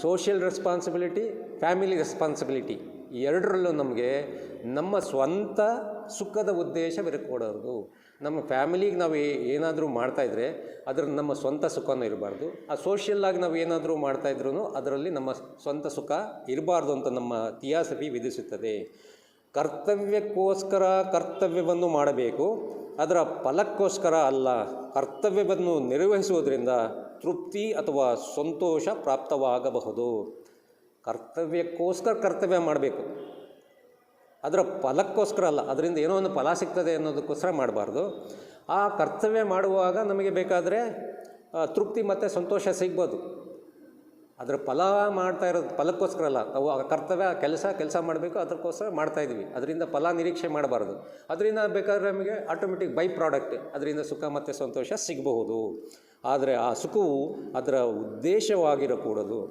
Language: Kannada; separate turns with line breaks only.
ಸೋಷಿಯಲ್ ರೆಸ್ಪಾನ್ಸಿಬಿಲಿಟಿ, ಫ್ಯಾಮಿಲಿ ರೆಸ್ಪಾನ್ಸಿಬಿಲಿಟಿ ಈ ಎರಡರಲ್ಲೂ ನಮಗೆ ನಮ್ಮ ಸ್ವಂತ ಸುಖದ ಉದ್ದೇಶವಿರಕೂಡದು. ನಮ್ಮ ಫ್ಯಾಮಿಲಿಗೆ ನಾವು ಏನಾದರೂ ಮಾಡ್ತಾಯಿದ್ರೆ ಅದರಲ್ಲಿ ನಮ್ಮ ಸ್ವಂತ ಸುಖನೂ ಇರಬಾರ್ದು. ಆ ಸೋಷಿಯಲ್ಲಾಗಿ ನಾವು ಏನಾದರೂ ಮಾಡ್ತಾಯಿದ್ರೂ ಅದರಲ್ಲಿ ನಮ್ಮ ಸ್ವಂತ ಸುಖ ಇರಬಾರ್ದು ಅಂತ ನಮ್ಮ ಥಿಯಾಸಫಿ ವಿಧಿಸುತ್ತದೆ. ಕರ್ತವ್ಯಕ್ಕೋಸ್ಕರ ಕರ್ತವ್ಯವನ್ನು ಮಾಡಬೇಕು, ಅದರ ಫಲಕ್ಕೋಸ್ಕರ ಅಲ್ಲ. ಕರ್ತವ್ಯವನ್ನು ನಿರ್ವಹಿಸುವುದರಿಂದ ತೃಪ್ತಿ ಅಥವಾ ಸಂತೋಷ ಪ್ರಾಪ್ತವಾಗಬಹುದು. ಕರ್ತವ್ಯಕ್ಕೋಸ್ಕರ ಕರ್ತವ್ಯ ಮಾಡಬೇಕು, ಅದರ ಫಲಕ್ಕೋಸ್ಕರ ಅಲ್ಲ. ಅದರಿಂದ ಏನೋ ಒಂದು ಫಲ ಸಿಗ್ತದೆ ಅನ್ನೋದಕ್ಕೋಸ್ಕರ ಮಾಡಬಾರ್ದು. ಆ ಕರ್ತವ್ಯ ಮಾಡುವಾಗ ನಮಗೆ ಬೇಕಾದರೆ ತೃಪ್ತಿ ಮತ್ತು ಸಂತೋಷ ಸಿಗ್ಬೋದು. ಅದರ ಫಲ ಮಾಡ್ತಾ ಇರೋದು ಫಲಕ್ಕೋಸ್ಕರ ಅಲ್ಲ. ನಾವು ಆ ಕರ್ತವ್ಯ ಕೆಲಸ ಮಾಡಬೇಕು, ಅದಕ್ಕೋಸ್ಕರ ಮಾಡ್ತಾಯಿದ್ವಿ. ಅದರಿಂದ ಫಲ ನಿರೀಕ್ಷೆ ಮಾಡಬಾರ್ದು. ಅದರಿಂದ ಬೇಕಾದರೆ ನಮಗೆ ಆಟೋಮೆಟಿಕ್ ಬೈ ಪ್ರಾಡಕ್ಟ್ ಅದರಿಂದ ಸುಖ ಮತ್ತು ಸಂತೋಷ ಸಿಗಬಹುದು. ಆದರೆ ಆ ಸುಖವು ಅದರ ಉದ್ದೇಶವಾಗಿರಕೂಡದು.